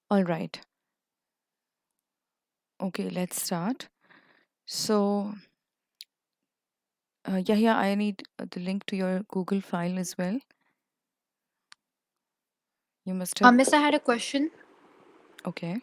All right. Okay, let's start. So, Yahya, I need the link to your Google file as well. You must have. Miss, I had a question. Okay.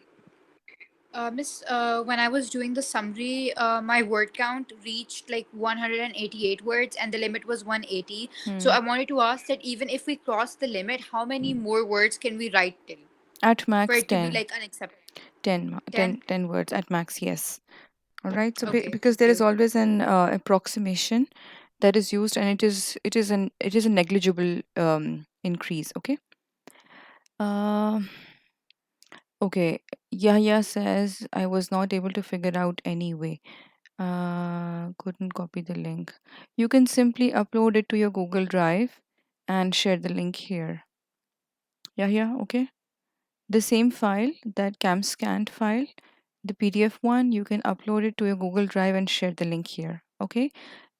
Miss, when I was doing the summary, my word count reached like 188 words and the limit was 180. So Hmm. I wanted to ask that even if we cross the limit, how many more words can we write till At for max it to be 10. like unacceptable? 10? 10 words at max, yes. All right. So, Okay, because thank there is you. always an approximation that is used, and it is a negligible increase. Okay. Um. Okay. Yahya says I was not able to figure out anyway. Couldn't copy the link. You can simply upload it to your Google Drive and share the link here. Yahya, okay. The same file, that camscanned file, the PDF one, you can upload it to your Google Drive and share the link here. Okay,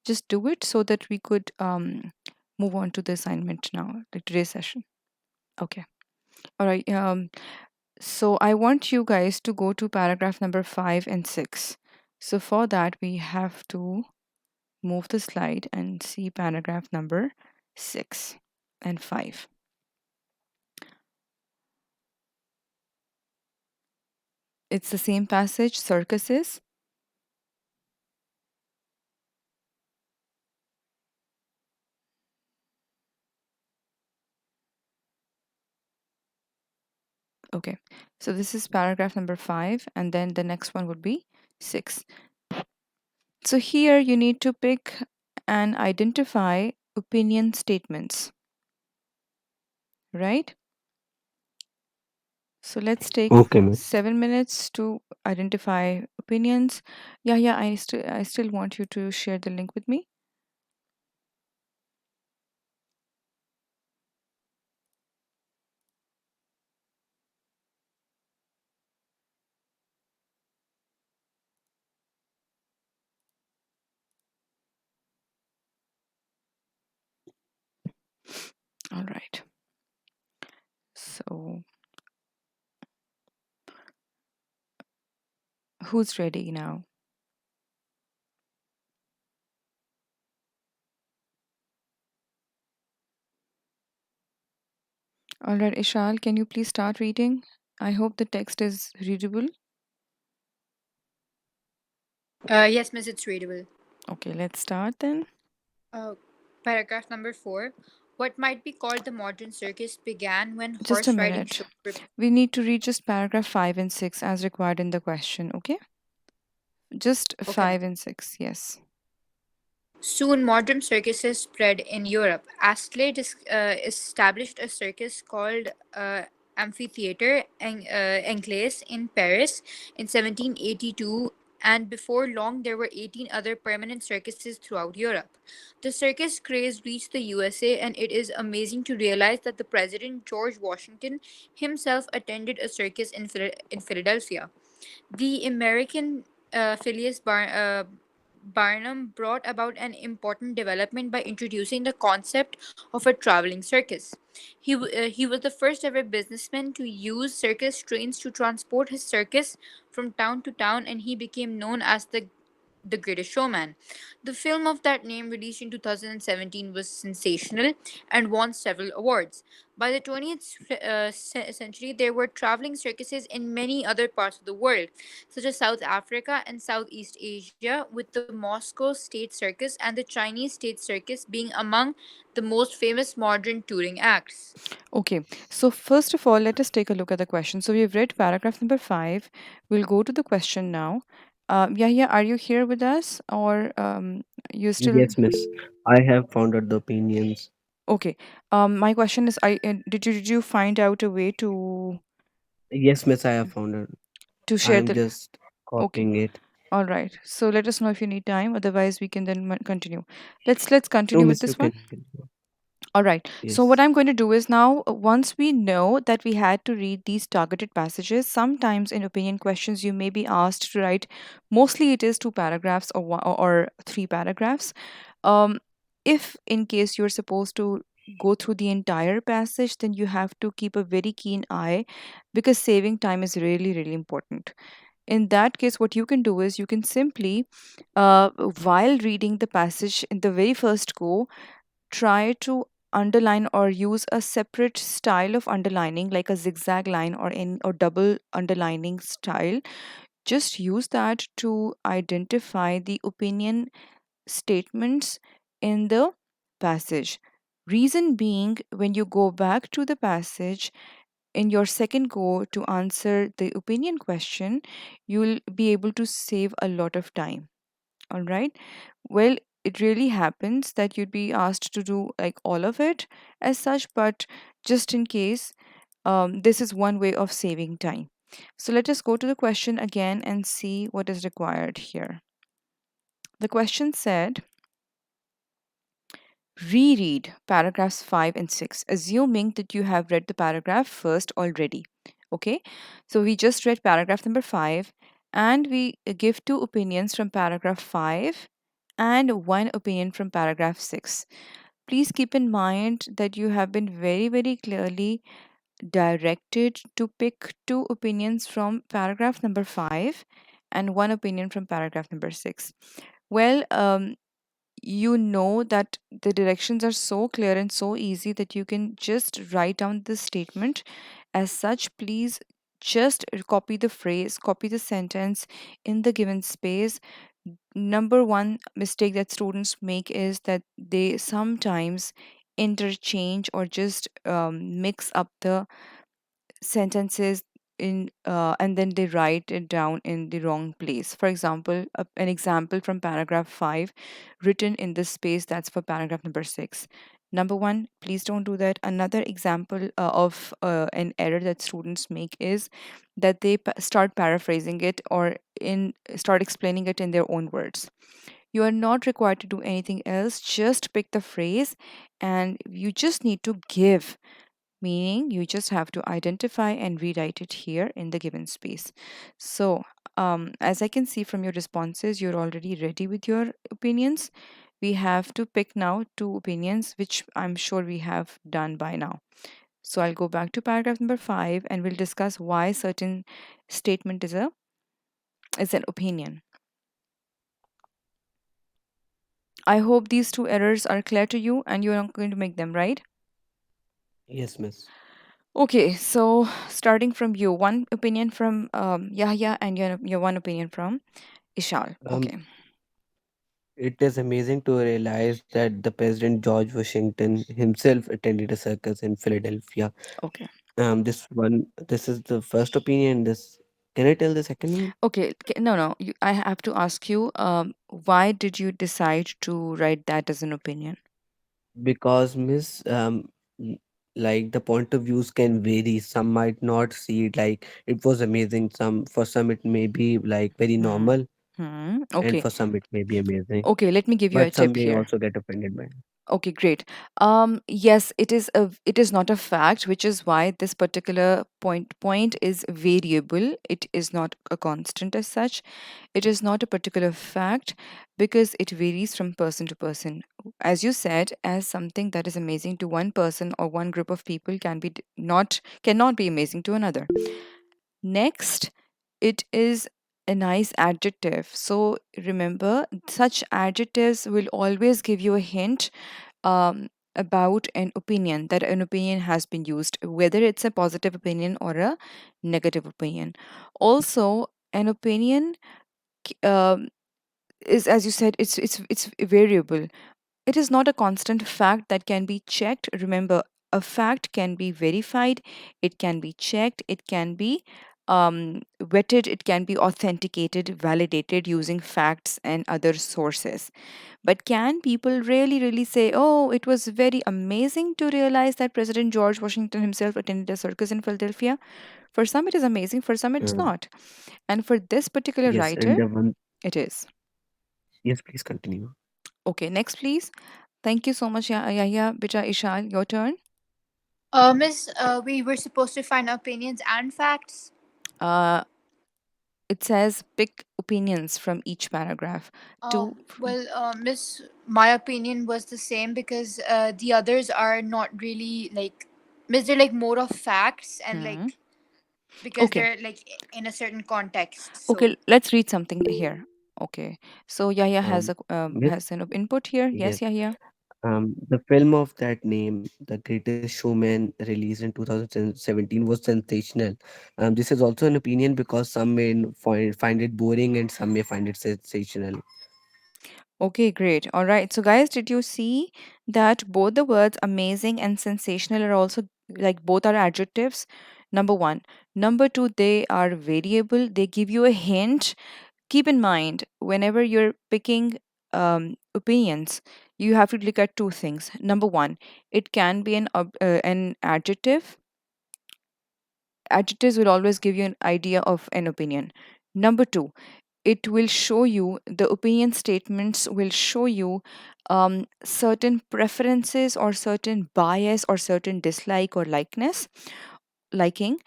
just do it so that we could move on to the assignment now, like today's session. Okay, all right. So I want you guys to go to paragraph number 5 and 6. So for that, we have to move the slide and see paragraph number 6 and 5. It's the same passage, circuses. Okay, so this is paragraph number 5, and then the next one would be 6. So here you need to pick and identify opinion statements, right? So let's take Okay, miss. 7 minutes to identify opinions. Yeah, I still want you to share the link with me. All right. So who's ready now? All right, Ishal, can you please start reading? I hope the text is readable. Yes, Miss, it's readable. Okay, let's start then. Uh, Paragraph number 4. What might be called the modern circus began when Just a horse riding minute. shows. We need to read just paragraph 5 and 6 as required in the question, okay? Just Okay, Miss. 5 and 6, yes. Soon, modern circuses spread in Europe. Astley established a circus called Amphitheatre Anglais in Paris in 1782, and before long, there were 18 other permanent circuses throughout Europe. The circus craze reached the USA, and it is amazing to realize that the President George Washington himself attended a circus in Philadelphia. The American Phileas Barnum brought about an important development by introducing the concept of a traveling circus. He was the first ever businessman to use circus trains to transport his circus from town to town, and he became known as the Greatest Showman. The film of that name, released in 2017, was sensational and won several awards. By the 20th century, there were traveling circuses in many other parts of the world, such as South Africa and Southeast Asia, with the Moscow State Circus and the Chinese State Circus being among the most famous modern touring acts. Okay, so first of all, let us take a look at the question. So we have read paragraph number 5. We'll go to the question now. Yahya, are you here with us, or you still? Yes, miss. I have founded the opinions. Okay. My question is, did you find out a way Yes, miss, I have founded. to I share am the? just Okay. copying it. All right. So let us know if you need time. Otherwise, we can then continue. Let's No, continue with miss, you this one. can continue. All right. So what Yes. I'm going to do is now, once we know that we had to read these targeted passages, sometimes in opinion questions you may be asked to write. Mostly it is 2 paragraphs or 3 paragraphs. Um, if in case you're supposed to go through the entire passage, then you have to keep a very keen eye, because saving time is really, really important. In that case, what you can do is you can simply, while reading the passage in the very first go, try to underline or use a separate style of underlining, like a zigzag line or in or double underlining style. Just use that to identify the opinion statements in the passage. Reason being, when you go back to the passage in your second go to answer the opinion question, you'll be able to save a lot of time. All right. Well, it really happens that you'd be asked to do like all of it as such, but just in case, this is one way of saving time. So let us go to the question again and see what is required here. The question said, reread paragraphs 5 and 6, assuming that you have read the paragraph first already. Okay, so we just read paragraph number 5, and we give two opinions from paragraph 5 and one opinion from paragraph 6. Please keep in mind that you have been very, very clearly directed to pick two opinions from paragraph number 5 and one opinion from paragraph number 6. Well, you know that the directions are so clear and so easy that you can just write down the statement as such. Please just copy the phrase, copy the sentence in the given space. Number one mistake that students make is that they sometimes interchange or just mix up the sentences in and then they write it down in the wrong place. For example, an example from paragraph 5 written in this space that's for paragraph number 6. Number one, please don't do that. Another example of an error that students make is that they start paraphrasing it or in start explaining it in their own words. You are not required to do anything else, just pick the phrase and you just need to give, meaning you just have to identify and rewrite it here in the given space. So, as I can see from your responses, you're already ready with your opinions. We have to pick now two opinions, which I'm sure we have done by now. So I'll go back to paragraph number 5 and we'll discuss why certain statement is an opinion. I hope these two errors are clear to you and you're not going to make them, right? Yes, miss. Okay, so starting from you, one opinion from Yahya and your one opinion from Ishal. Um, Okay, it is amazing to realize that the President George Washington himself attended a circus in Philadelphia. okay, This is the first opinion. This, can I tell the second one? okay. No, no. I have to ask you. Why did you decide to write that as an opinion? Because miss, n- like the point of views can vary. Some might not see it like it was amazing. For some it may be like very Hmm. normal, Hmm. and Okay. for some it may be amazing. Okay. Let me give you a But some tip may here. also get offended by it. Okay, great. Yes, it is not a fact, which is why this particular point is variable. It is not a constant as such. It is not a particular fact because it varies from person to person. As you said, as something that is amazing to one person or one group of people can be not cannot be amazing to another. Next, it is a nice adjective. So remember, such adjectives will always give you a hint about an opinion, that an opinion has been used, whether it's a positive opinion or a negative opinion. Also, an opinion um, is, as you said, it's variable. It is not a constant fact that can be checked. Remember, a fact can be verified, it can be checked, it can be vetted, it can be authenticated, validated using facts and other sources. But can people really, really say, oh, it was very amazing to realize that President George Washington himself attended a circus in Philadelphia? For some, it is amazing, for some, it's Uh, not. And for this particular yes, and writer, the one. it is. Yes, please continue. Okay, next, please. Thank you so much, Yahya. Bita Ishal, your turn. Miss, we were supposed to find opinions and facts. Uh, it says pick opinions from each paragraph. Two. Miss, my opinion was the same because the others are not really like, miss, they're like more of facts and Hmm. like because Okay. they're like in a certain context. Okay. So Let's read something here. Okay. So Yahya has a Miss, has an input here. yes. Yes, Yahya. The film of that name, The Greatest Showman, released in 2017, was sensational. This is also an opinion because some may find it boring and some may find it sensational. Okay, great. All right. So, guys, did you see that both the words amazing and sensational are also like both are adjectives? Number one. Number two, they are variable. They give you a hint. Keep in mind, whenever you're picking opinions, you have to look at two things. Number one, it can be an adjective. Adjectives will always give you an idea of an opinion. Number two, it will show you the opinion statements will show you certain preferences or certain bias or certain dislike or liking.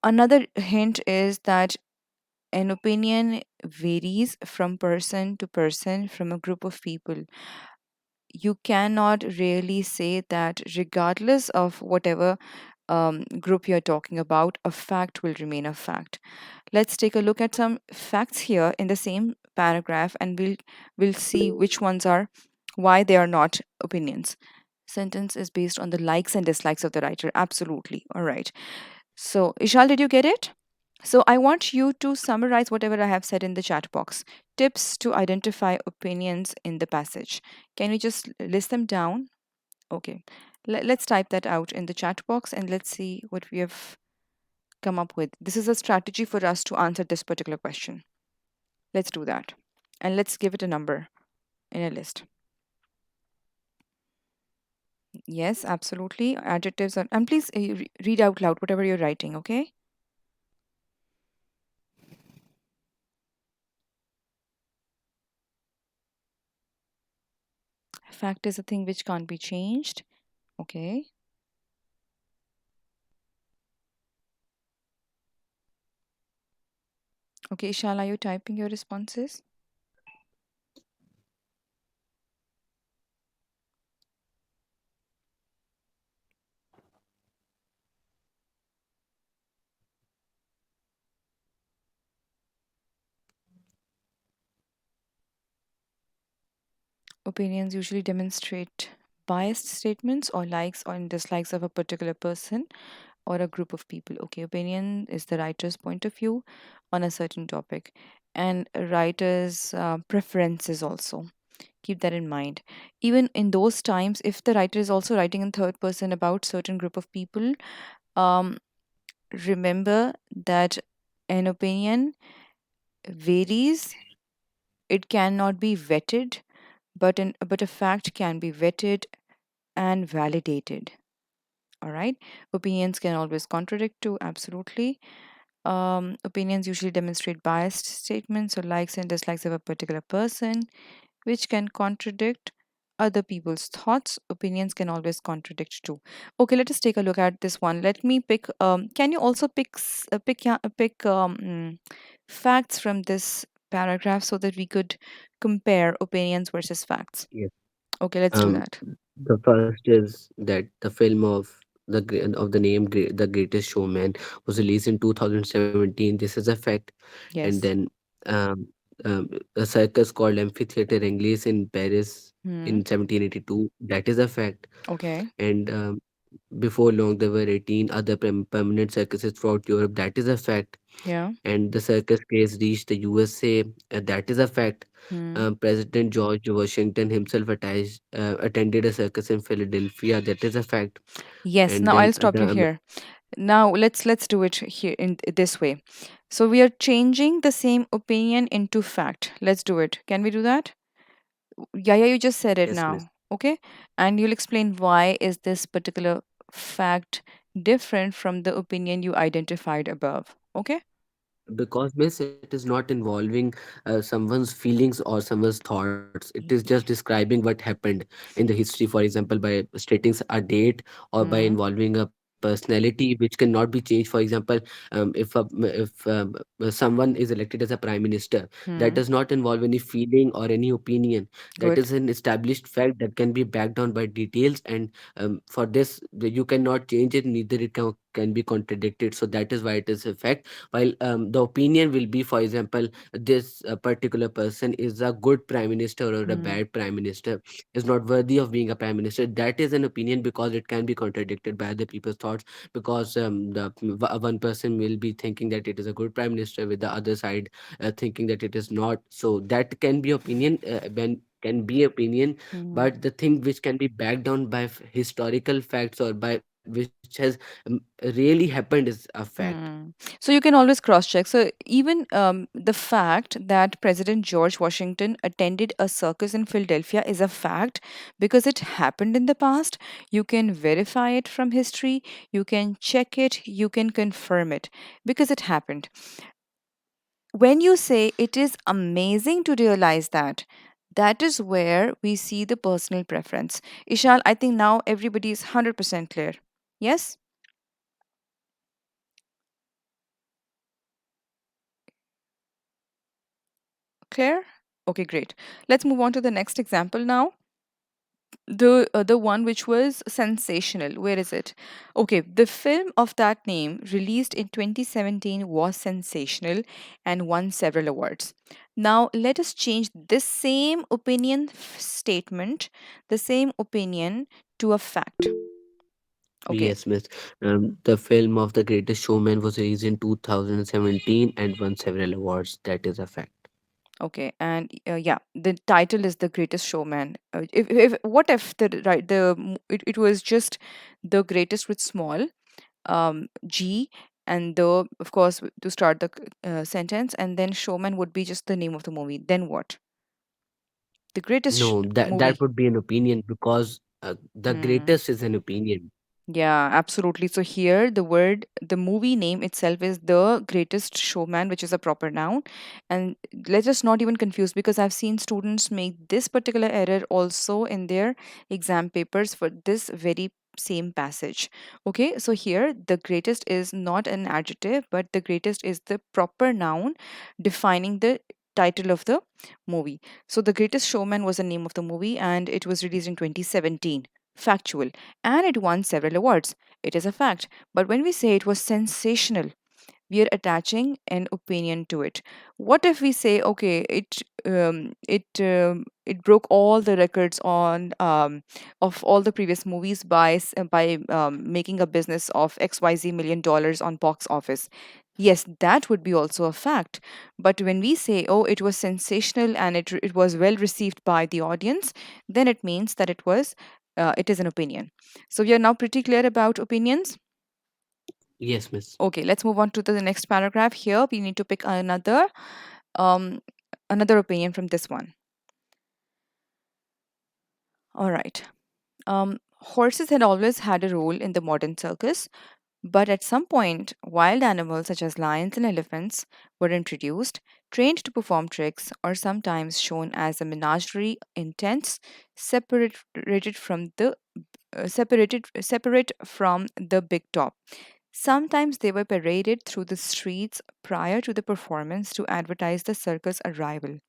Another hint is that an opinion varies from person to person, from a group of people. You cannot really say that regardless of whatever group you're talking about, a fact will remain a fact. Let's take a look at some facts here in the same paragraph, and we'll see which ones are why they are not opinions. Sentence is based on the likes and dislikes of the writer. Absolutely. All right. So, Ishal, did you get it? So, I want you to summarize whatever I have said in the chat box. Tips to identify opinions in the passage. Can you just list them down? Okay. Let's type that out in the chat box and let's see what we have come up with. This is a strategy for us to answer this particular question. Let's do that. And let's give it a number in a list. Yes, absolutely. Adjectives are, and please read out loud whatever you're writing, okay? Fact is a thing which can't be changed. Okay. Okay, Ishal, are you typing your responses? Opinions usually demonstrate biased statements or likes or dislikes of a particular person or a group of people. Okay, opinion is the writer's point of view on a certain topic, and a writer's preferences also. Keep that in mind. Even in those times, if the writer is also writing in third person about certain group of people, um, remember that an opinion varies. It cannot be vetted, but a fact can be vetted and validated. All right. Opinions can always contradict too. Absolutely. Opinions usually demonstrate biased statements or likes and dislikes of a particular person, which can contradict other people's thoughts. Opinions can always contradict too. Okay, let us take a look at this one. Let me pick. Can you also pick facts from this paragraph so that we could compare opinions versus facts? Yes. Okay, let's do Um, that. the first is that the film of the name The Greatest Showman was released in 2017. This is a fact. And Yes. then um, a circus called Amphitheater English in Paris Hmm. in 1782. That is a fact. Okay. And before long, there were 18 other permanent circuses throughout Europe. That is a fact. Yeah. And the circus craze reached the USA. That is a fact. Hmm. President George Washington himself attended a circus in Philadelphia. That is a fact. Yes. And Now then I'll stop you here. Now let's do it here in this way. So we are changing the same opinion into fact. Let's do it. Can we do that? Yeah, yeah, you just said it yes, miss. now. Okay? And you'll explain why is this particular fact different from the opinion you identified above. Okay? Because miss, it is not involving someone's feelings or someone's thoughts. It is just describing what happened in the history, for example, by stating a date or by Mm-hmm. involving a person. personality which cannot be changed. For example, if someone is elected as a prime minister, that Hmm. does not involve any feeling or any opinion. That Good. is an established fact that can be backed down by details, and for this you cannot change it, neither it can be contradicted. So that is why it is a fact. While the opinion will be, for example, this particular person is a good prime minister or a Hmm. bad prime minister, is not worthy of being a prime minister. That is an opinion because it can be contradicted by other people's thoughts. Because one person will be thinking that it is a good prime minister, with the other side thinking that it is not. So that can be opinion, when can be opinion. Hmm. But the thing which can be backed down by historical facts, or by which has really happened, is a fact. Hmm. So you can always cross check. So even the fact that President George Washington attended a circus in Philadelphia is a fact because it happened in the past. You can verify it from history, you can check it, you can confirm it because it happened. When you say it is amazing to realize that, that is where we see the personal preference. Ishal, I think now everybody is 100% clear. Yes? Clear? Okay, great. Let's move on to the next example now. The one which was sensational. Where is it? Okay, the film of that name released in 2017 was sensational and won several awards. Now let us change this same opinion statement, the same opinion to a fact. Okay. Yes, miss. The film of The Greatest Showman was released in 2017 and won several awards. That is a fact. Okay, and yeah, the title is The Greatest Showman. If what if it was just The Greatest with small G, and the, of course, to start the sentence, and then showman would be just the name of the movie. Then what? The greatest No, that movie. would be an opinion, because the Hmm. greatest is an opinion. Yeah, absolutely. So here the movie name itself is The Greatest Showman, which is a proper noun. And let us not even confuse because I've seen students make this particular error also in their exam papers for this very same passage. Okay, so here the greatest is not an adjective, but the greatest is the proper noun defining the title of the movie. So The Greatest Showman was the name of the movie and it was released in 2017. Factual, and it won several awards. It is a fact. But when we say it was sensational, we are attaching an opinion to it. What if we say, okay, it broke all the records on of all the previous movies by making a business of XYZ $1 million on box office. Yes, that would be also a fact. But when we say, oh, it was sensational and it was well received by the audience, then it means that it is an opinion. So we are now pretty clear about opinions. Yes, miss. Okay, let's move on to the next paragraph. Here, we need to pick um, another opinion from this one. All right. Horses had always had a role in the modern circus, but at some point, wild animals such as lions and elephants were introduced, trained to perform tricks, or sometimes shown as a menagerie in tents, separated from the separate from the big top. Sometimes they were paraded through the streets prior to the performance to advertise the circus arrival.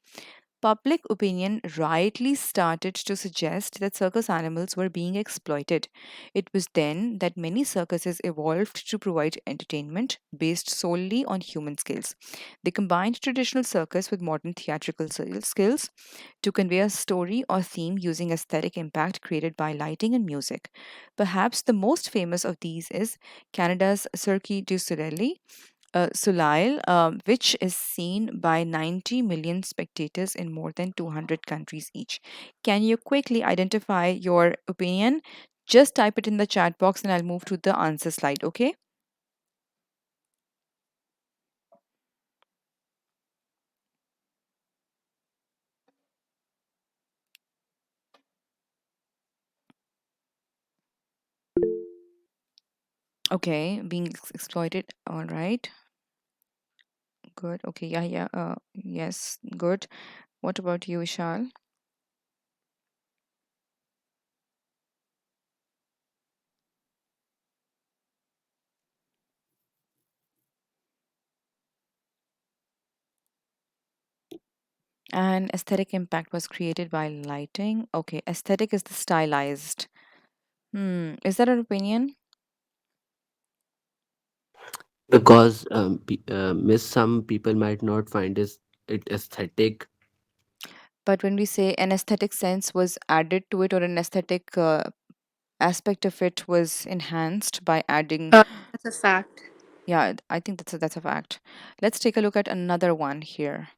Public opinion rightly started to suggest that circus animals were being exploited. It was then that many circuses evolved to provide entertainment based solely on human skills. They combined traditional circus with modern theatrical skills to convey a story or theme using aesthetic impact created by lighting and music. Perhaps the most famous of these is Canada's Cirque du Soleil, which is seen by 90 million spectators in more than 200 countries each. Can you quickly identify your opinion? Just type it in the chat box and I'll move to the answer slide, okay? Okay, being exploited. All right, good. Okay, yeah, yeah. Yes, good. What about you, Vishal? And aesthetic impact was created by lighting. Okay, aesthetic is the stylized. Is that an opinion? Because miss some people might not find it aesthetic. But when we say an aesthetic sense was added to it, or an aesthetic aspect of it was enhanced by adding, Uh, that's a fact. yeah, I think that's a fact. Let's take a look at another one here.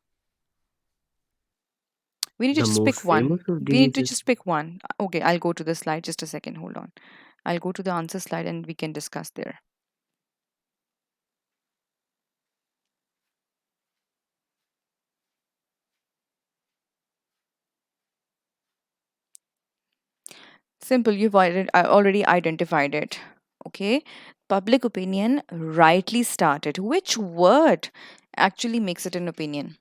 We need to The just most pick one. famous of We need these to is, just pick one. Okay, I'll go to the slide. Just a second. Hold on. I'll go to the answer slide and we can discuss there. Simple. Already identified it. Okay. Public opinion rightly started. Which word actually makes it an opinion?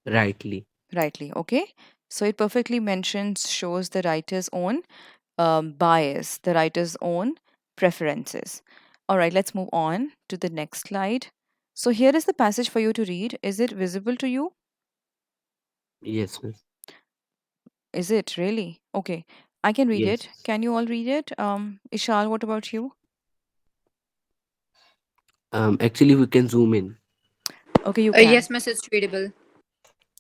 rightly. Rightly. Okay. So it perfectly mentions, shows the writer's own bias, the writer's own preferences. All right, let's move on to the next slide. So here is the passage for you to read. Is it visible to you? Yes, miss. Is it really? Okay, I can read it. Yes. Can you all read it? Ishal, what about you? Actually, we can zoom in. Okay, you Yes, can. miss, it's readable.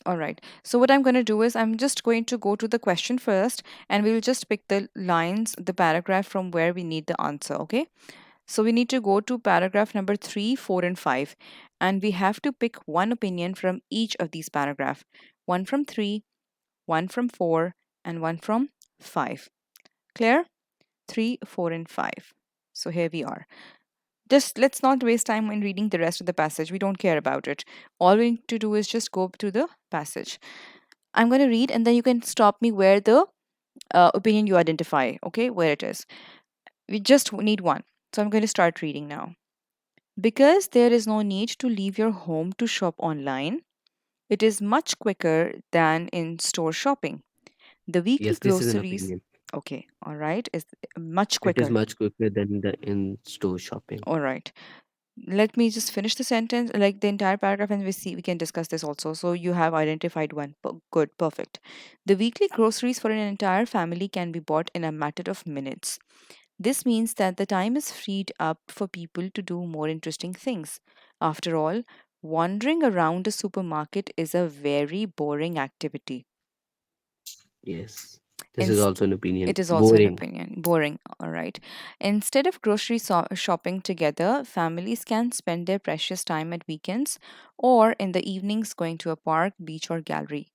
All right. So what I'm going to do is I'm just going to go to the question first and we'll just pick the lines, the paragraph from where we need the answer. Okay. So we need to go to paragraph number 3, 4, and 5. And we have to pick one opinion from each of these paragraphs. One from 3, one from 4, and one from 5. Clear? 3, 4, and 5. So here we are. Just let's not waste time in reading the rest of the passage. We don't care about it. All we need to do is just go to the passage. I'm going to read and then you can stop me where the opinion you identify, okay, where it is. We just need one. So I'm going to start reading now. Because there is no need to leave your home to shop online, it is much quicker than in store shopping. The weekly Yes, this is an groceries, opinion. okay, all right, is much It is quicker. much quicker than the in-store shopping. All right. Let me just finish the sentence, like the entire paragraph, and we can discuss this also. So you have identified one. Good, perfect. The weekly groceries for an entire family can be bought in a matter of minutes. This means that the time is freed up for people to do more interesting things. After all, wandering around a supermarket is a very boring activity. Yes. This is Ins- also an opinion. it is also an Boring. opinion. Boring, all right. Instead of shopping together, families can spend their precious time at weekends or in the evenings going to a park, beach, or gallery.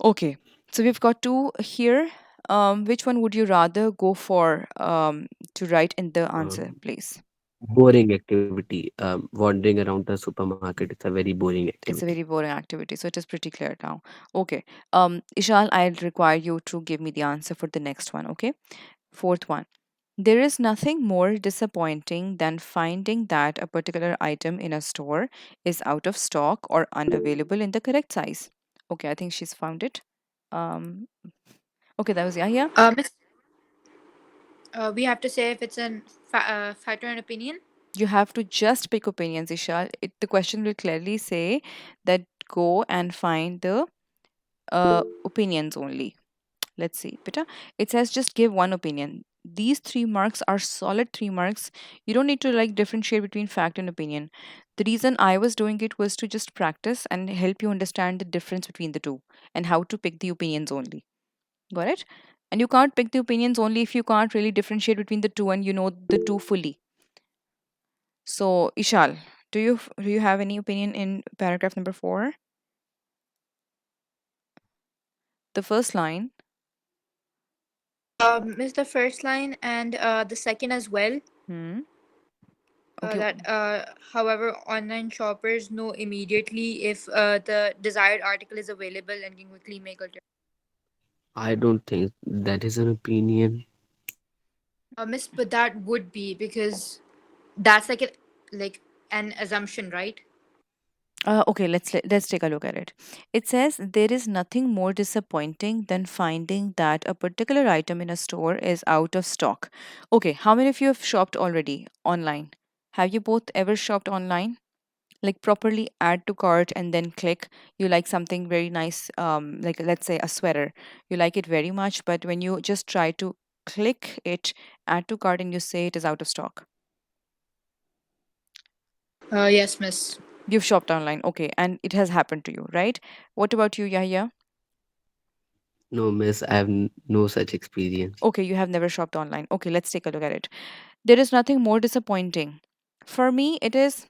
Okay, so we've got two here. Which one would you rather go for to write in the answer, Um, please? Boring activity. Wandering around the supermarket. It's a very boring It's a activity. very boring activity, so it is pretty clear now. Okay. Ishal, I'll require you to give me the answer for the next one. Okay. Fourth one. There is nothing more disappointing than finding that a particular item in a store is out of stock or unavailable in the correct size. Okay, I think she's found it. Um, okay, that was Yahya. Miss, we have to say if it's an factor and opinion. You have to just pick opinions, Ishal. The question will clearly say that go and find the opinions only. Let's see, Beta. It says just give one opinion. These 3 marks are solid 3 marks. You don't need to like differentiate between fact and opinion. The reason I was doing it was to just practice and help you understand the difference between the two and how to pick the opinions only. Got it? And you can't pick the opinions only if you can't really differentiate between the two and you know the two fully. So, Ishal, do you have any opinion in paragraph number 4? The first line. Miss the first line and the second as well. Hmm. Okay. That however, online shoppers know immediately if the desired article is available and can quickly make a. I don't think that is an opinion. Miss, but that would be because that's like an assumption, right? Okay, let's take a look at it. It says there is nothing more disappointing than finding that a particular item in a store is out of stock. Okay, how many of you have shopped already online? Have you both ever shopped online? like properly add to cart and then click. You like something very nice, like let's say a sweater, you like it very much, but when you just try to click it, add to cart, and you say it is out of stock. Yes, miss. You've shopped online, okay, and it has happened to you, right? What about you, Yahya? No, miss, I have no such experience. Okay, you have never shopped online. Okay, let's take a look at it. There is nothing more disappointing. For me, it is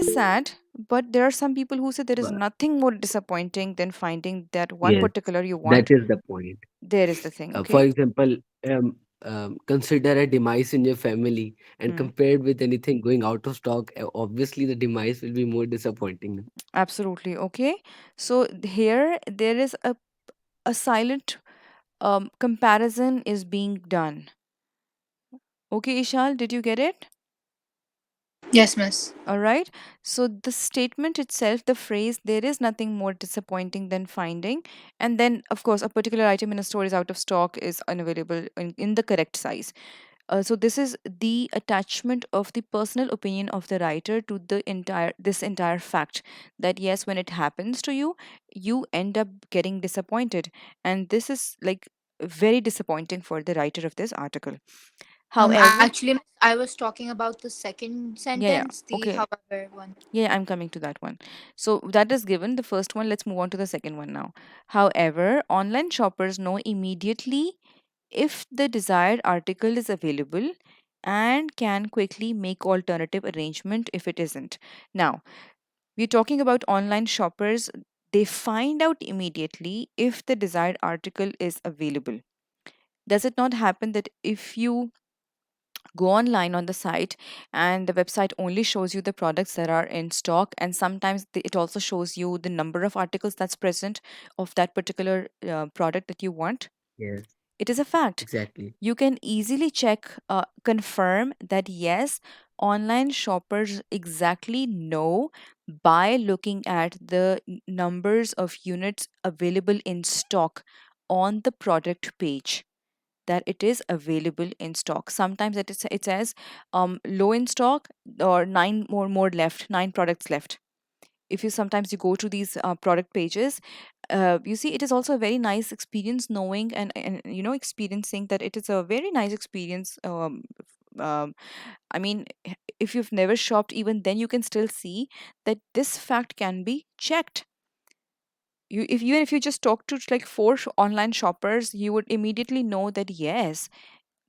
sad, but there are some people who say there is But nothing more disappointing than finding that one yes, particular you that want. is the point. There is the thing, For okay? example, consider a demise in your family and Hmm, compared with anything going out of stock, obviously the demise will be more disappointing. absolutely, okay. So here there is a silent comparison is being done. Okay, Ishal, did you get it? Yes, miss. All right. So the statement itself, the phrase, there is nothing more disappointing than finding. And then, of course, a particular item in a store is out of stock, is unavailable in the correct size. So this is the attachment of the personal opinion of the writer to this entire fact, that yes, when it happens to you, you end up getting disappointed. And this is like very disappointing for the writer of this article. However, Actually, miss, I was talking about the second yeah, yeah. sentence, the Okay. however one. Yeah, I'm coming to that one. So that is given the first one. Let's move on to the second one now. However, online shoppers know immediately if the desired article is available and can quickly make alternative arrangement if it isn't. Now, we're talking about online shoppers. They find out immediately if the desired article is available. Does it not happen that if you go online on the site and the website only shows you the products that are in stock, and sometimes it also shows you the number of articles that's present of that particular product that you want? Yes, It is a fact. exactly. You can easily check, confirm that yes, online shoppers exactly know by looking at the numbers of units available in stock on the product page, that it is available in stock. Sometimes it says low in stock, or nine more left, nine products left. If you sometimes you go to these product pages, you see it is also a very nice experience knowing and experiencing that it is a very nice experience. I mean, if you've never shopped, even then you can still see that this fact can be checked. Even if you just talk to like four online shoppers, you would immediately know that yes,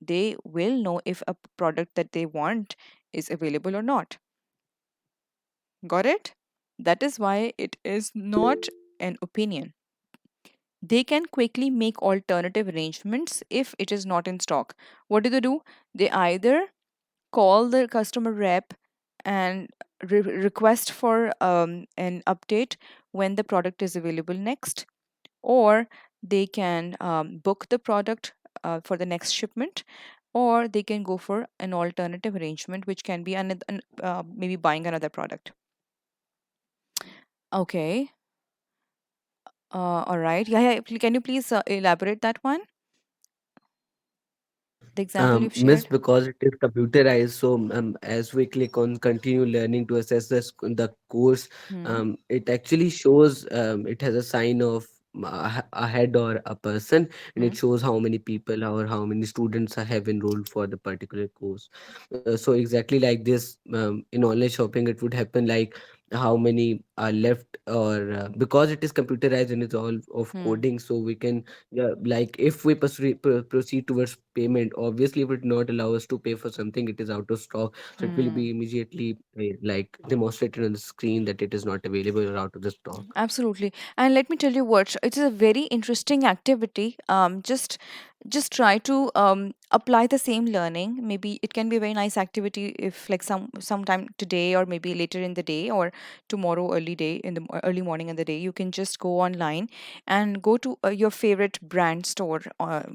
they will know if a product that they want is available or not. Got it? That is why it is not an opinion. They can quickly make alternative arrangements if it is not in stock. What do? They either call the customer rep and request for an update when the product is available next, or they can book the product for the next shipment, or they can go for an alternative arrangement, which can be maybe buying another product. Okay. All right. Yeah, yeah. Can you please elaborate that one, the example you've Miss, shared? because it is computerized, so as we click on continue learning to assess the course, Hmm. it actually shows, it has a sign of a head or a person, and Hmm. it shows how many people or how many students have enrolled for the particular course. So exactly like this, in online shopping, it would happen like how many are left, or because it is computerized and it's all of Hmm. coding, so we can, yeah, like if we proceed towards payment, obviously it would not allow us to pay for something it is out of stock, so it will Hmm. be immediately like demonstrated on the screen that it is not available or out of the stock. Absolutely. And let me tell you what, it is a very interesting activity. Just try to apply the same learning. Maybe it can be a very nice activity if like sometime today, or maybe later in the day, or tomorrow early day in the early morning in the day, you can just go online and go to your favorite brand store,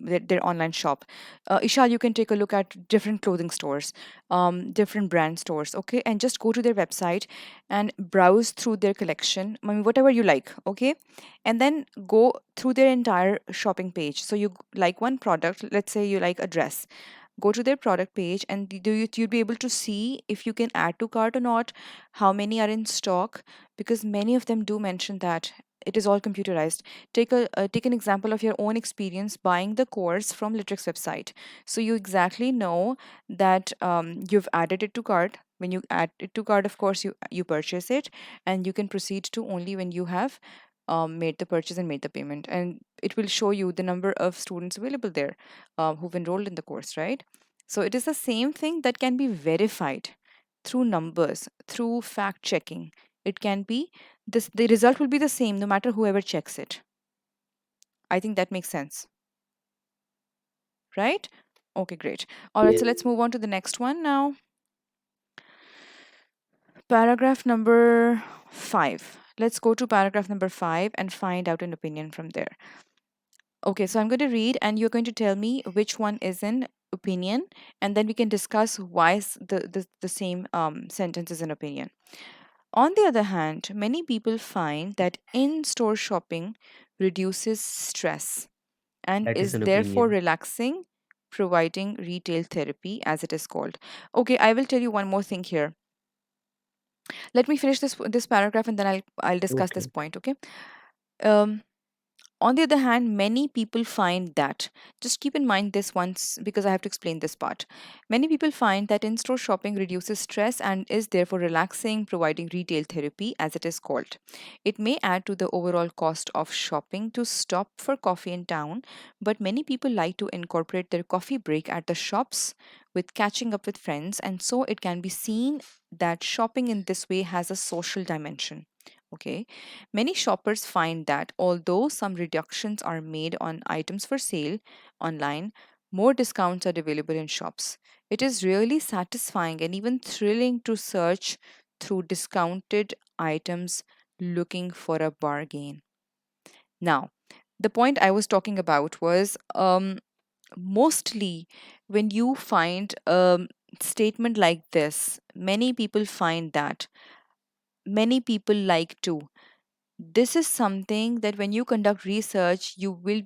their online shop. Ishal, you can take a look at different clothing stores, different brand stores, okay, and just go to their website and browse through their collection. I mean, whatever you like, okay, and then go through their entire shopping page. So you like one product, let's say you like a dress. Go to their product page, and you'd be able to see if you can add to cart or not, how many are in stock, because many of them do mention that it is all computerized. Take an example of your own experience buying the course from Litrix website. So you exactly know that you've added it to cart. When you add it to cart, of course, you purchase it, and you can proceed to only when you have made the purchase and made the payment, and it will show you the number of students available there who've enrolled in the course, right? So it is the same thing that can be verified through numbers, through fact checking. It can be this, the result will be the same no matter whoever checks it. I think that makes sense, right? Okay, great. All right, Yeah. so let's move on to the next one now. Paragraph number 5. Let's go to paragraph number 5 and find out an opinion from there. Okay, so I'm going to read and you're going to tell me which one is an opinion, and then we can discuss why the same sentence is an opinion. On the other hand, many people find that in store shopping reduces stress and That is is an therefore opinion. relaxing, providing retail therapy, as it is called. Okay, I will tell you one more thing here. Let me finish this paragraph and then I'll discuss this Okay. point, okay? Um, On the other hand, many people find that, just keep in mind this once because I have to explain this part. Many people find that in store shopping reduces stress and is therefore relaxing, providing retail therapy, as it is called. It may add to the overall cost of shopping to stop for coffee in town, but many people like to incorporate their coffee break at the shops with catching up with friends, and so it can be seen that shopping in this way has a social dimension. Okay. Many shoppers find that although some reductions are made on items for sale online, more discounts are available in shops. It is really satisfying and even thrilling to search through discounted items looking for a bargain. Now, the point I was talking about was mostly when you find a statement like this, many people find that many people like to, this is something that when you conduct research you will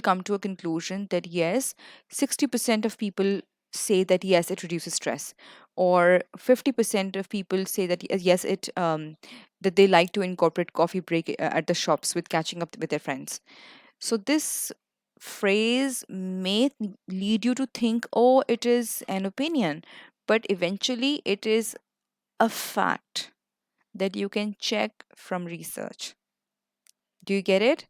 come to a conclusion that yes, 60% of people say that yes, it reduces stress, or 50% of people say that yes, it that they like to incorporate coffee break at the shops with catching up with their friends. So this phrase may lead you to think, oh, it is an opinion, but eventually it is a fact that you can check from research. Do you get it?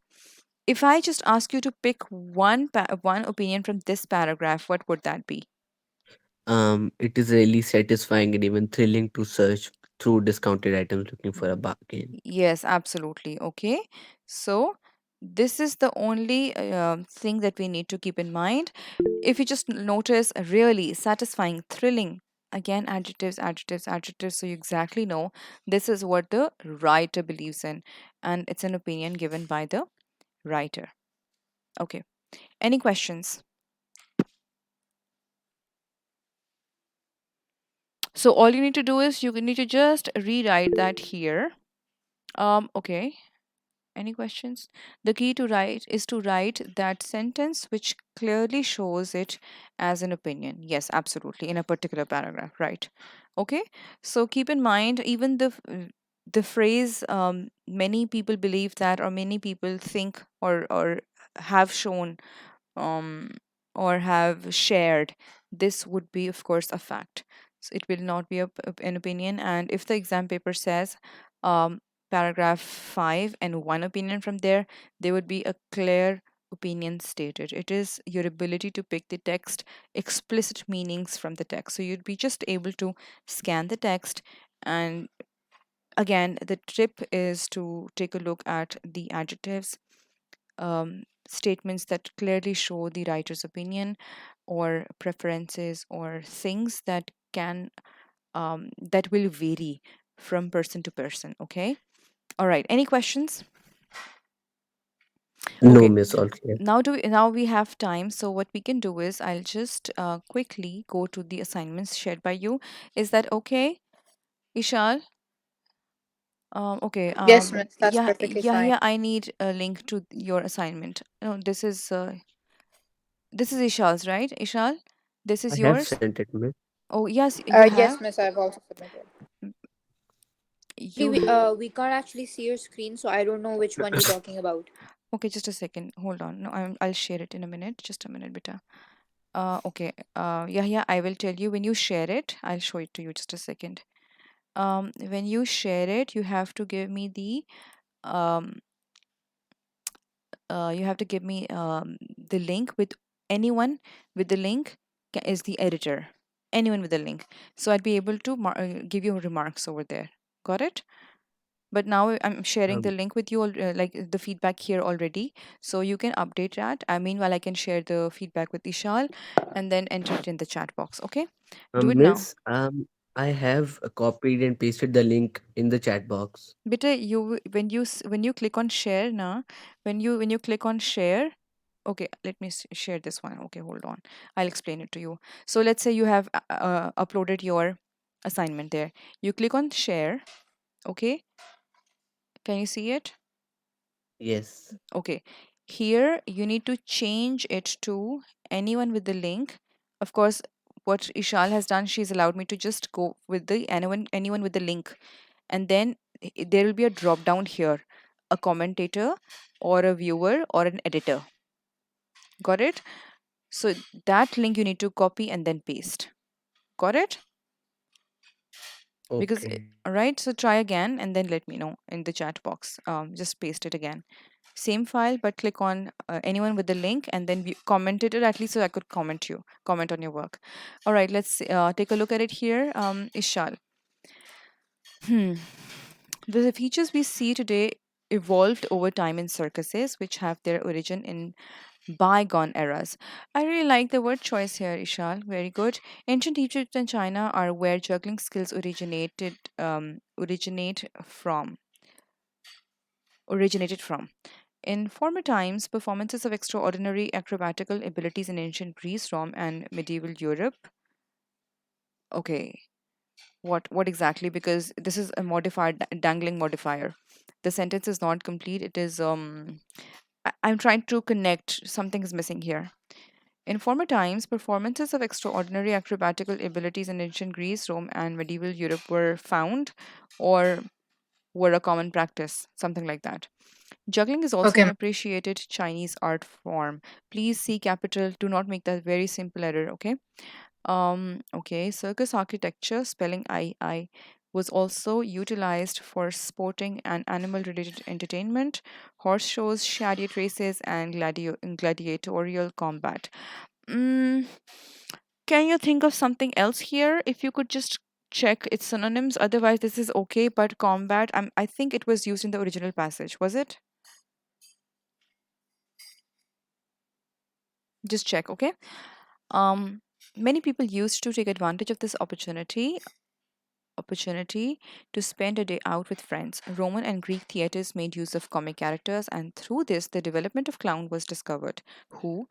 If I just ask you to pick one opinion from this paragraph, what would that be? It is really satisfying and even thrilling to search through discounted items looking for a bargain. Yes, absolutely. Okay. So this is the only thing that we need to keep in mind. If you just notice really satisfying, thrilling, again, adjectives, adjectives, adjectives. So you exactly know this is what the writer believes in, and it's an opinion given by the writer. Okay. Any questions? So all you need to do is you need to just rewrite that here. Okay. Any questions? The key to write is to write that sentence which clearly shows it as an opinion. Yes, absolutely. In a particular paragraph, right? Okay. So keep in mind, even the phrase many people believe that, or many people think, or have shown um, or have shared, this would be, of course, a fact. So it will not be an opinion. And if the exam paper says paragraph 5 and one opinion from there would be a clear opinion stated. It is your ability to pick the text, explicit meanings from the text. So you'd be just able to scan the text. And again, the tip is to take a look at the adjectives, statements that clearly show the writer's opinion or preferences or things that that will vary from person to person. Okay. All right. Any questions? No, Okay. miss, all clear. Now we have time. So what we can do is I'll just quickly go to the assignments shared by you. Is that okay, Ishal? Okay. Yes, miss, that's Yeah, perfectly fine. I need a link to your assignment. No, this is This is Ishal's, right? Ishal, this I is have yours. sent it, miss. Oh, yes, you Yes, have. miss, I've also submitted. M- Actually, You we can't actually see your screen, so I don't know which one you're talking about. okay? Just a second. Hold on. No, I'll share it in a minute. Just a minute, beta. Okay. Yeah, yeah. I will tell you when you share it. I'll show it to you. Just a second. When you share it, you have to give me the um you have to give me the link with anyone with the link is the editor. Anyone with the link. So I'd be able to give you remarks over there. Got it? But now I'm sharing the Um, link with you, like the feedback here already. So you can update that. I meanwhile, I can share the feedback with Ishal and then enter it in the chat box. Okay? Do it now. miss, I have copied and pasted the link in the chat box. Beta, when you click on share now, when you click on share, okay, let me share this one. Okay, hold on. I'll explain it to you. So let's say you have uploaded your assignment there. You click on share. Okay, can you see it? Yes. Okay. Here you need to change it to anyone with the link. Of course, what Ishal has done, she's allowed me to just go with the anyone with the link. And then there will be a drop down here, a commentator or a viewer or an editor. Got it? So that link you need to copy and then paste. Got it? Because Okay. all right, so try again and then let me know in the chat box. Just paste it again. Same file, but click on anyone with the link and then comment it at least so I could comment on your work. All right, let's take a look at it here. Ishal. Hmm. The features we see today evolved over time in circuses, which have their origin in bygone eras. I really like the word choice here, Ishal. Very good. Ancient Egypt and China are where juggling skills originated from. In former times, performances of extraordinary acrobatical abilities in ancient Greece, Rome, and medieval Europe. Okay, what exactly? Because this is a modified dangling modifier. The sentence is not complete. It is I'm trying to connect. Something is missing here. In former times, performances of extraordinary acrobatical abilities in ancient Greece, Rome, and medieval Europe were found or were a common practice, something like that. Juggling is also Okay. an appreciated Chinese art form. Please see capital. Do not make that very simple error, okay? Okay, circus architecture, spelling I, was also utilized for sporting and animal related entertainment, horse shows, chariot races, and gladiatorial combat. Mm, can you think of something else here? If you could just check its synonyms, otherwise, this is okay, but combat, I think it was used in the original passage, was it? Just check, okay? Um, Many people used to take advantage of this opportunity to spend a day out with friends. Roman and Greek theaters made use of comic characters, and through this, the development of clown was discovered. Who,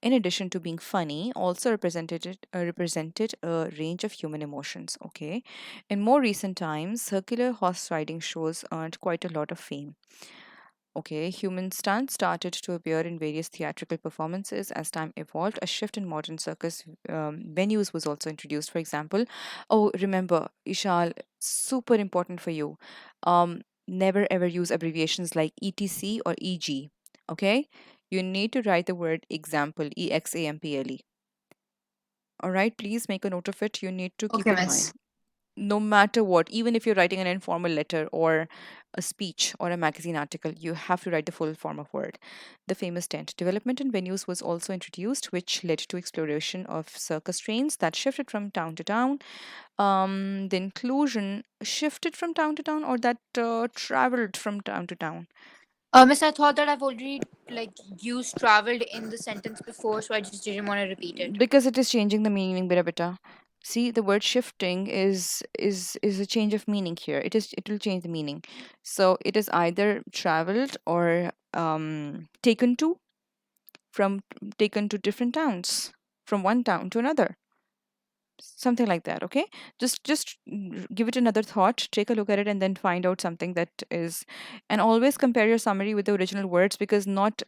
in addition to being funny, also represented a range of human emotions. Okay, in more recent times, circular horse riding shows earned quite a lot of fame. Okay, human stunts started to appear in various theatrical performances as time evolved. A shift in modern circus venues was also introduced. For example, oh, remember, Ishal, super important for you. Never ever use abbreviations like ETC or EG. Okay, you need to write the word example, EXAMPLE. All right, please make a note of it. You need to keep Okay, in miss. mind no matter what, even if you're writing an informal letter or a speech or a magazine article, you have to write the full form of word. The famous tent development in venues was also introduced, which led to exploration of circus trains that shifted from town to town. The inclusion shifted from town to town or that traveled from town to town. Miss, I thought that I've already like used traveled in the sentence before, so I just didn't want to repeat it. Because it is changing the meaning bit a bit. See, the word shifting is a change of meaning here. It will change the meaning. So it is either traveled or taken to from taken to different towns, from one town to another, something like that. Okay, just give it another thought, take a look at it, and then find out something that is, and always compare your summary with the original words because not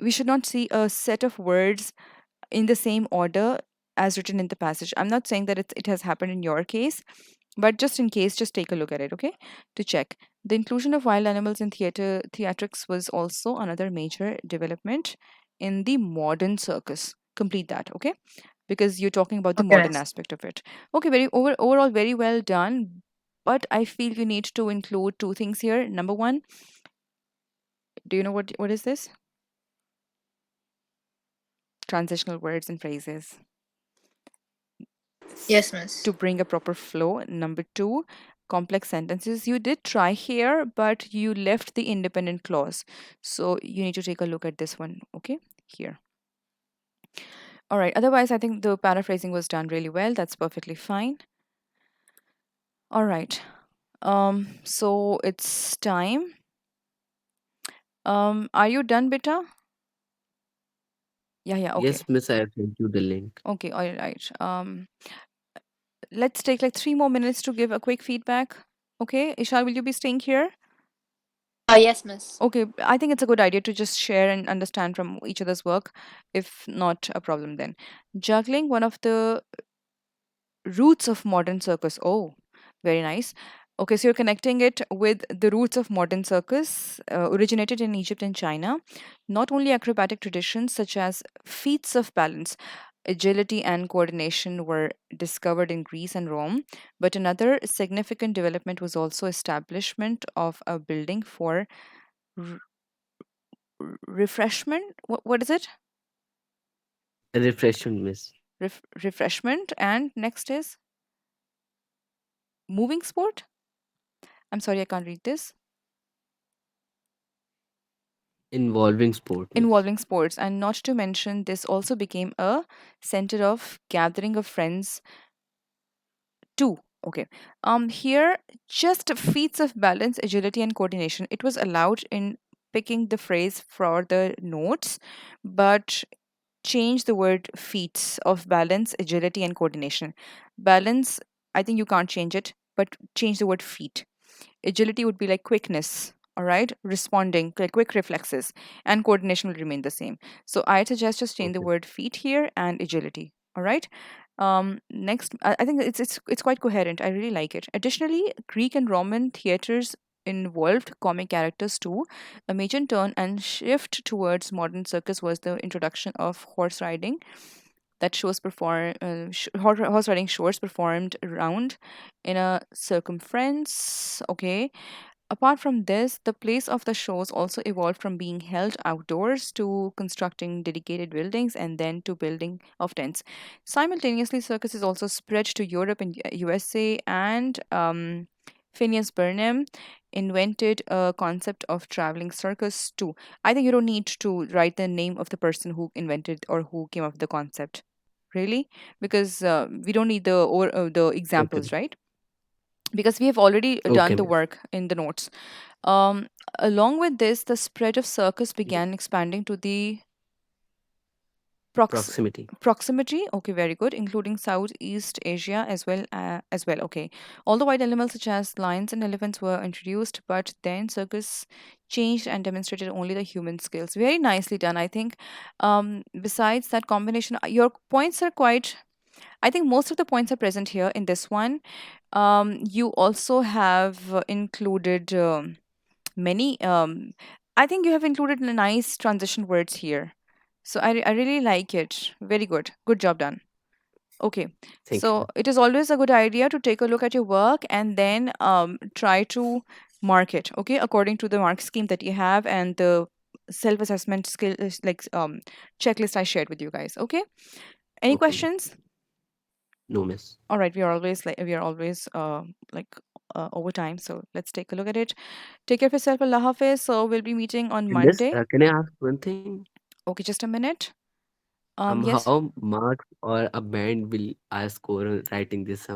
we should not see a set of words in the same order as written in the passage. I'm not saying that it has happened in your case, but just in case, just take a look at it, okay, to check. The inclusion of wild animals in theatrics was also another major development in the modern circus. Complete that, okay? Because you're talking about the Okay, modern miss. aspect of it. Okay, overall very well done. But I feel you need to include two things here. Number one, do you know what is this? Transitional words and phrases Yes, miss. to bring a proper flow. Number two, complex sentences. You did try here, but you left the independent clause. So you need to take a look at this one, okay? Here. All right. Otherwise, I think the paraphrasing was done really well. That's perfectly fine. All right. So it's time. Are you done, beta? Yeah, yeah, okay. Yes, miss, I have sent you the link. Okay, all right. Let's take like 3 more minutes to give a quick feedback. Okay, Ishal, will you be staying here? Yes, miss. Okay, I think it's a good idea to just share and understand from each other's work, if not a problem then. Juggling, one of the roots of modern circus. Oh, very nice. Okay, so you're connecting it with the roots of modern circus, originated in Egypt and China. Not only acrobatic traditions such as feats of balance, agility, and coordination were discovered in Greece and Rome, but another significant development was also establishment of a building for r- refreshment. What is it? Refreshment, miss. Refreshment, and next is moving sport. I'm sorry, I can't read this. Involving sport, miss. Involving sports, and not to mention, this also became a center of gathering of friends too. Okay. Here, just feats of balance, agility, and coordination. It was allowed in picking the phrase for the notes, but change the word feats of balance, agility, and coordination. Balance, I think you can't change it, but change the word feat. Agility would be like quickness, all right, responding, like quick reflexes, and coordination will remain the same. So I suggest just change the Okay. word feat here and agility, all right. Next, I think it's quite coherent. I really like it. Additionally, Greek and Roman theaters involved comic characters too. A major turn and shift towards modern circus was the introduction of horse riding, that shows perform horse riding shows performed around in a circumference. Okay. Apart from this, the place of the shows also evolved from being held outdoors to constructing dedicated buildings and then to building of tents. Simultaneously, circuses also spread to Europe and USA, and Phineas Burnham invented a concept of traveling circus too. I think you don't need to write the name of the person who invented or who came up with the concept, really, because we don't need the Okay. examples, right? Because we have already Okay, done the miss. work in the notes. um, Along with this, the spread of circus Yeah. began expanding to the prox- Proximity. proximity. Okay, very good, including Southeast Asia as well. Okay, although wild animals such as lions and elephants were introduced, but then circus changed and demonstrated only the human skills. Very nicely done, I think. Besides that combination, your points are quite, I think most of the points are present here in this one. You also have included many. I think you have included nice transition words here. So I really like it. Very good. Good job done. Okay. Thank So you. it is always a good idea to take a look at your work and then try to mark it, okay, according to the mark scheme that you have and the self assessment skill like checklist I shared with you guys. Okay. Any Okay, miss. questions? No, miss. All right, we are always over time, so let's take a look at it. Take care of yourself. Allah Hafiz. So we'll be meeting on Miss, Monday. can I ask one thing? Okay, just a minute. Yes. How marks or a band will I score on writing this